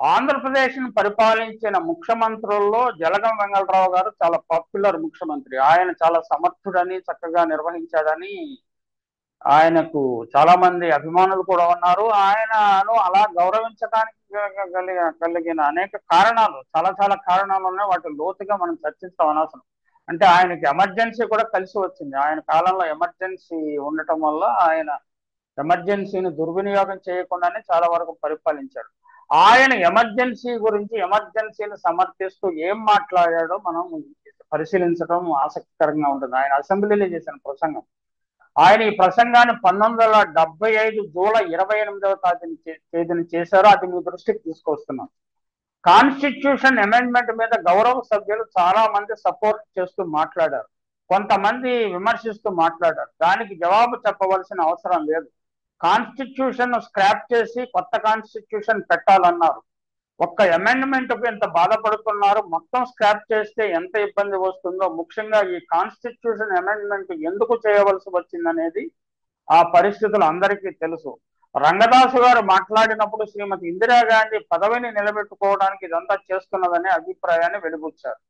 ఆంధ్రప్రదేశ్ను పరిపాలించిన ముఖ్యమంత్రుల్లో జలగం వెంగళరావు గారు చాలా పాపులర్ ముఖ్యమంత్రి. ఆయన చాలా సమర్థుడని, చక్కగా నిర్వహించాడని ఆయనకు చాలా మంది అభిమానులు కూడా ఉన్నారు. ఆయనను అలా గౌరవించడానికి కలిగిన అనేక కారణాలు, చాలా చాలా కారణాలు ఉన్నాయి. వాటి లోతుగా మనం చర్చించడం అనవసరం. అంటే ఆయనకి ఎమర్జెన్సీ కూడా కలిసి వచ్చింది. ఆయన కాలంలో ఎమర్జెన్సీ ఉండటం వల్ల ఆయన ఎమర్జెన్సీని దుర్వినియోగం చేయకుండానే చాలా వరకు పరిపాలించాడు. ఆయన ఎమర్జెన్సీ గురించి, ఎమర్జెన్సీని సమర్థిస్తూ ఏం మాట్లాడాడో మనం పరిశీలించడం ఆసక్తికరంగా ఉంటుంది. ఆయన అసెంబ్లీలో చేసిన ప్రసంగం. ఆయన ఈ ప్రసంగాన్ని 1975 జూలై 28వ తేదీని చేశారు. అది మీ దృష్టికి తీసుకొస్తున్నాం. కాన్స్టిట్యూషన్ అమెండ్మెంట్ మీద గౌరవ సభ్యులు చాలా మంది సపోర్ట్ చేస్తూ మాట్లాడారు, కొంతమంది విమర్శిస్తూ మాట్లాడారు. దానికి జవాబు చెప్పవలసిన అవసరం లేదు. కాన్స్టిట్యూషన్ స్క్రాప్ చేసి కొత్త కాన్స్టిట్యూషన్ పెట్టాలన్నారు. ఒక్క అమెండ్మెంట్ కు ఎంత బాధపడుతున్నారు, మొత్తం స్క్రాప్ చేస్తే ఎంత ఇబ్బంది వస్తుందో, ముఖ్యంగా ఈ కాన్స్టిట్యూషన్ అమెండ్మెంట్ ఎందుకు చేయవలసి వచ్చిందనేది ఆ పరిస్థితులు అందరికీ తెలుసు. రంగదాసు గారు మాట్లాడినప్పుడు శ్రీమతి ఇందిరాగాంధీ పదవిని నిలబెట్టుకోవడానికి ఇదంతా చేస్తున్నదనే అభిప్రాయాన్ని వెలిబుచ్చారు.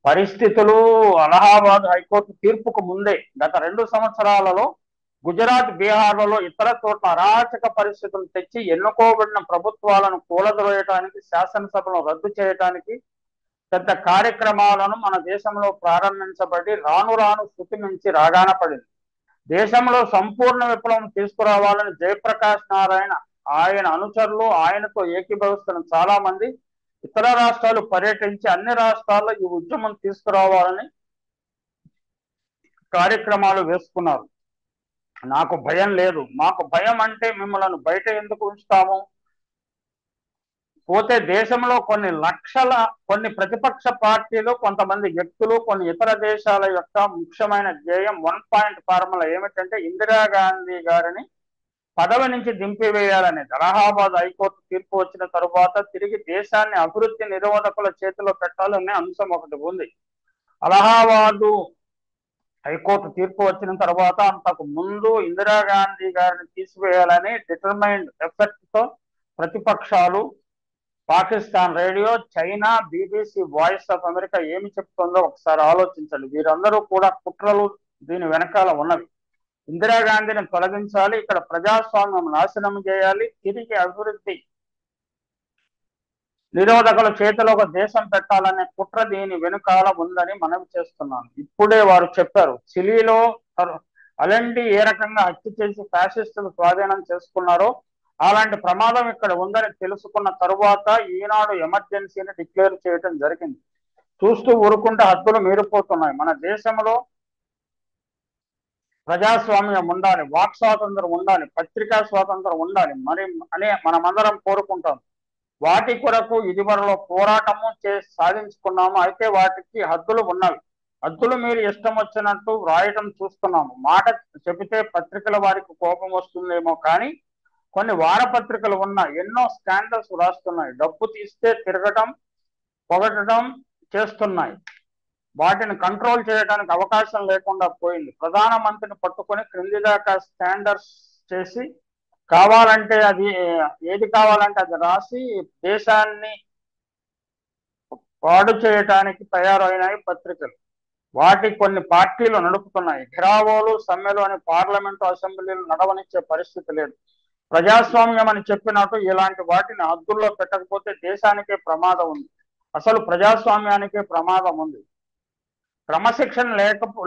పరిస్థితులు అలహాబాద్ హైకోర్టు తీర్పుకు ముందే గత 2 సంవత్సరాలలో గుజరాత్, బీహార్లలో ఇతర చోట్ల అరాచక పరిస్థితులు తెచ్చి ఎన్నుకోబడిన ప్రభుత్వాలను కూలద్రోయటానికి, శాసనసభను రద్దు చేయటానికి పెద్ద కార్యక్రమాలను మన దేశంలో ప్రారంభించబడి రాను రాను శృతి మించి రాగాన పడింది. దేశంలో సంపూర్ణ విప్లవం తీసుకురావాలని జయప్రకాష్ నారాయణ, ఆయన అనుచరులు, ఆయనతో ఏకీభవిస్తున్న చాలా మంది ఇతర రాష్ట్రాలు పర్యటించి అన్ని రాష్ట్రాల్లో ఈ ఉద్యమం తీసుకురావాలని కార్యక్రమాలు వేసుకున్నారు. నాకు భయం లేదు. మాకు భయం అంటే మిమ్మల్ని బయట ఎందుకు ఉంచుతాము? పోతే దేశంలో కొన్ని ప్రతిపక్ష పార్టీలు, కొంతమంది వ్యక్తులు, కొన్ని ఇతర దేశాల యొక్క ముఖ్యమైన ధ్యేయం 1 పాయింట్ ఫార్ములా ఏమిటంటే ఇందిరాగాంధీ గారిని పదవి నుంచి దింపివేయాలని. అలహాబాద్ హైకోర్టు తీర్పు వచ్చిన తరువాత తిరిగి దేశాన్ని అభివృద్ధి నిరోధకుల చేతిలో పెట్టాలనే అంశం ఒకటి ఉంది. అలహాబాదు హైకోర్టు తీర్పు వచ్చిన తర్వాత అంతకు ముందు ఇందిరాగాంధీ గారిని తీసివేయాలని డిటర్మైన్డ్ ఎఫెక్ట్ తో ప్రతిపక్షాలు, Pakistan radio, China, BBC, voice of America ఏమి చెప్తుందో ఒకసారి ఆలోచించండి. వీరందరూ కూడా కుట్రలు దీని వెనకాల ఉన్నవి. ఇందిరాగాంధీని తొలగించాలి, ఇక్కడ ప్రజాస్వామ్యం నాశనం చేయాలి, తిరిగి అభివృద్ధి నిరోధకుల చేతిలో ఒక దేశం పెట్టాలనే కుట్ర దీని వెనుకాల ఉందని మనవి చేస్తున్నాను. ఇప్పుడే వారు చెప్పారు, చిలీలో అలెండి ఏ రకంగా హత్య చేసి ఫ్యాసిస్టులు స్వాధీనం చేసుకున్నారో అలాంటి ప్రమాదం ఇక్కడ ఉందని తెలుసుకున్న తరువాత ఈనాడు ఎమర్జెన్సీని డిక్లేర్ చేయడం జరిగింది. చూస్తూ ఊరుకుంటే హద్దులు మీరిపోతున్నాయి. మన దేశంలో ప్రజాస్వామ్యం ఉండాలి, వాక్ స్వాతంత్రం ఉండాలి, పత్రికా స్వాతంత్రం ఉండాలి మరి అనే మనమందరం కోరుకుంటాం. వాటి కొరకు ఇదివరలో పోరాటము చేసి సాధించుకున్నాము. అయితే వాటికి హద్దులు ఉన్నవి. హద్దులు మీరు ఇష్టం వచ్చినట్టు వ్రాయటం చూస్తున్నాము. మాట చెబితే పత్రికల వారికి కోపం వస్తుందేమో కానీ కొన్ని వారపత్రికలు ఎన్నో స్కాండల్స్ రాస్తున్నాయి. డబ్బు తీస్తే తిరగటం, పొగటం చేస్తున్నాయి. వాటిని కంట్రోల్ చేయడానికి అవకాశం లేకుండా పోయింది. ప్రధానమంత్రిని పట్టుకొని క్రింది దాకా స్టాండర్డ్స్ చేసి కావాలంటే అది ఏది కావాలంటే అది రాసి దేశాన్ని పాడు చేయటానికి తయారైనాయి పత్రికలు. వాటి కొన్ని పార్టీలు నడుపుతున్నాయి. ఘెరావోలు, సమ్మెలు అని పార్లమెంటు, అసెంబ్లీలు నడవనిచ్చే పరిస్థితి లేదు. ప్రజాస్వామ్యం అని చెప్పినట్టు ఇలాంటి వాటిని హద్దుల్లో పెట్టకపోతే దేశానికే ప్రమాదం ఉంది. అసలు ప్రజాస్వామ్యానికే ప్రమాదం ఉంది. క్రమశిక్షణ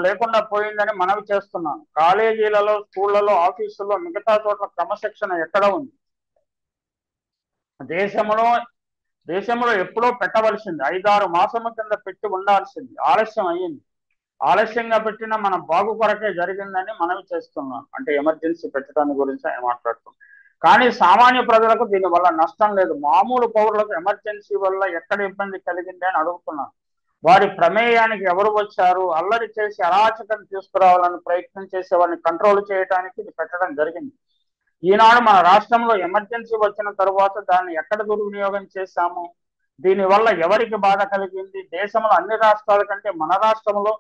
లేకుండా పోయిందని మనవి చేస్తున్నాను. కాలేజీలలో, స్కూళ్లలో, ఆఫీసుల్లో, మిగతా చోట్ల క్రమశిక్షణ ఎక్కడ ఉంది? దేశంలో ఎప్పుడో పెట్టవలసింది. 5-6 మాసముల కింద పెట్టి ఉండాల్సింది. ఆలస్యం అయ్యింది. ఆలస్యంగా పెట్టిన మన బాగు కొరకే జరిగిందని మనవి చేస్తున్నాను. అంటే ఎమర్జెన్సీ పెట్టడానికి గురించి ఆయన మాట్లాడుతున్నాం. కానీ సామాన్య ప్రజలకు దీని వల్ల నష్టం లేదు. మామూలు పౌరులకు ఎమర్జెన్సీ వల్ల ఎక్కడ ఇబ్బంది కలిగింది అని అడుగుతున్నాను. వారి ప్రమేయానికి ఎవరు వచ్చారు? అల్లరి చేసి అరాచకం తీసుకురావాలని ప్రయత్నం చేసే వారిని కంట్రోల్ చేయడానికి ఇది పెట్టడం జరిగింది. ఈనాడు మన రాష్ట్రంలో ఎమర్జెన్సీ వచ్చిన తరువాత దాన్ని ఎక్కడ దుర్వినియోగం చేశాము? దీనివల్ల ఎవరికి బాధ కలిగింది? దేశంలో అన్ని రాష్ట్రాల కంటే మన రాష్ట్రంలో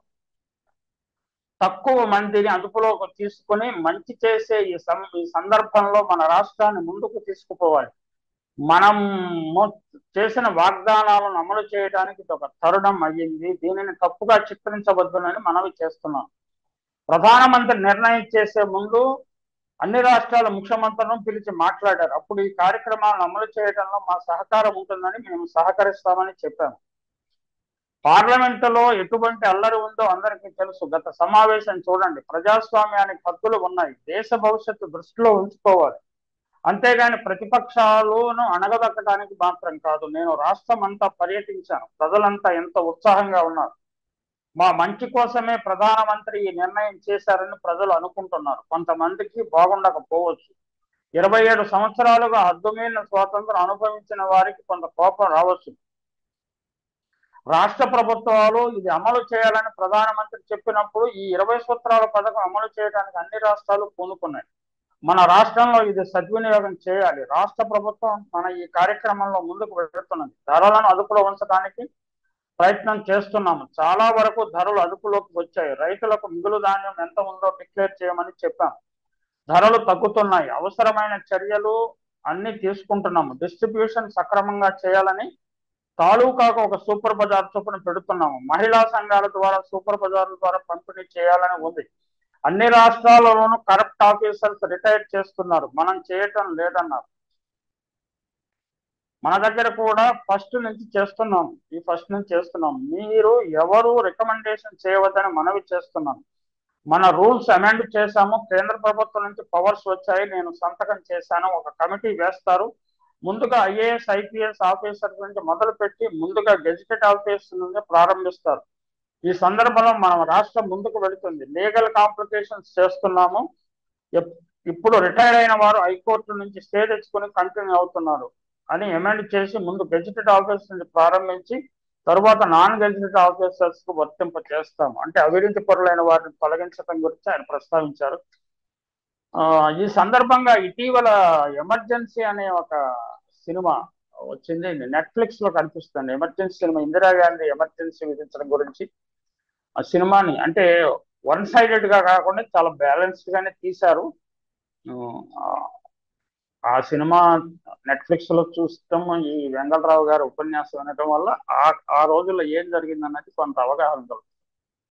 తక్కువ మందిని అదుపులోకి తీసుకుని మంచి చేసే ఈ సందర్భంలో మన రాష్ట్రాన్ని ముందుకు తీసుకుపోవాలి. మనం చేసిన వాగ్దానాలను అమలు చేయడానికి ఇది ఒక తరుణం అయ్యింది. దీనిని తప్పుగా చిత్రించవద్దునని మనవి చేస్తున్నాం. ప్రధానమంత్రి నిర్ణయం చేసే ముందు అన్ని రాష్ట్రాల ముఖ్యమంత్రులను పిలిచి మాట్లాడారు. అప్పుడు ఈ కార్యక్రమాలను అమలు చేయడంలో మా సహకారం ఉంటుందని మేము సహకరిస్తామని చెప్పాము. పార్లమెంటులో ఎటువంటి అల్లరి ఉందో అందరికీ తెలుసు. గత సమావేశం చూడండి. ప్రజాస్వామ్యానికి హద్దులు ఉన్నాయి. దేశ భవిష్యత్తు దృష్టిలో ఉంచుకోవాలి. అంతేగాని ప్రతిపక్షాలను అణగదొక్కడానికి మాత్రం కాదు. నేను రాష్ట్రం అంతా పర్యటించాను. ప్రజలంతా ఎంత ఉత్సాహంగా ఉన్నారు. మా మంచి కోసమే ప్రధానమంత్రి ఈ నిర్ణయం చేశారని ప్రజలు అనుకుంటున్నారు. కొంతమందికి బాగుండకపోవచ్చు. 27 సంవత్సరాలుగా హద్దుమీరిన స్వాతంత్రం అనుభవించిన వారికి కొంత కోపం రావచ్చు. రాష్ట్ర ప్రభుత్వాలు ఇది అమలు చేయాలని ప్రధానమంత్రి చెప్పినప్పుడు ఈ 20 సూత్రాల పథకం అమలు చేయడానికి అన్ని రాష్ట్రాలు పూనుకున్నాయి. మన రాష్ట్రంలో ఇది సద్వినియోగం చేయాలి. రాష్ట్ర ప్రభుత్వం మన ఈ కార్యక్రమంలో ముందుకు వెళ్తున్నది. ధరలను అదుపులో ఉంచడానికి ప్రయత్నం చేస్తున్నాము. చాలా వరకు ధరలు అదుపులోకి వచ్చాయి. రైతులకు మిగులు ధాన్యం ఎంత ఉందో డిక్లేర్ చేయమని చెప్పాము. ధరలు తగ్గుతున్నాయి. అవసరమైన చర్యలు అన్ని తీసుకుంటున్నాము. డిస్ట్రిబ్యూషన్ సక్రమంగా చేయాలని తాలూకాకు ఒక సూపర్ బజార్ చొప్పున పెడుతున్నాము. మహిళా సంఘాల ద్వారా సూపర్ బజార్ల ద్వారా పంపిణీ చేయాలని ఉంది. అన్ని రాష్ట్రాలలోనూ కరప్ట్ ఆఫీసర్స్ రిటైర్ చేస్తున్నారు. మనం చేయటం లేదన్నారు. మన దగ్గర కూడా ఫస్ట్ నుంచి చేస్తున్నాం. మీరు ఎవరు రికమెండేషన్ చేయవద్దని మనవి చేస్తున్నాం. మన రూల్స్ అమెండ్ చేశాము. కేంద్ర ప్రభుత్వం నుంచి పవర్స్ వచ్చాయి. నేను సంతకం చేశాను. ఒక కమిటీ వేస్తారు. ముందుగా ఐఏఎస్ ఐపీఎస్ ఆఫీసర్ నుంచి మొదలుపెట్టి ముందుగా గెజిటెడ్ ఆఫీసర్ నుండి ప్రారంభిస్తారు. ఈ సందర్భంలో మన రాష్ట్రం ముందుకు వెళుతుంది. లీగల్ కాంప్లికేషన్స్ చేస్తున్నాము. ఇప్పుడు రిటైర్ అయిన వారు హైకోర్టు నుంచి స్టే తెచ్చుకుని కంటిన్యూ అవుతున్నారు అని అమెండ్ చేసి ముందు గెజిటెడ్ ఆఫీసర్ నుంచి ప్రారంభించి తరువాత నాన్ గెజిటెడ్ ఆఫీసర్స్ కు వర్తింప చేస్తాము. అంటే అవినీతి పరులైన వారిని తొలగించడం గురించి ఆయన ప్రస్తావించారు. ఈ సందర్భంగా ఇటీవల ఎమర్జెన్సీ అనే ఒక సినిమా వచ్చింది. నెట్ఫ్లిక్స్ లో కనిపిస్తుంది. ఎమర్జెన్సీ సినిమా, ఇందిరాగాంధీ ఎమర్జెన్సీ విధించడం గురించి. ఆ సినిమాని అంటే వన్ సైడెడ్ గా కాకుండా చాలా బ్యాలెన్స్డ్ గానే తీశారు. ఆ సినిమా నెట్ఫ్లిక్స్ లో చూస్తాం. ఈ వెంగళరావు గారి ఉపన్యాసం వినడం వల్ల ఆ రోజుల్లో ఏం జరిగిందన్నది కొంత అవగాహన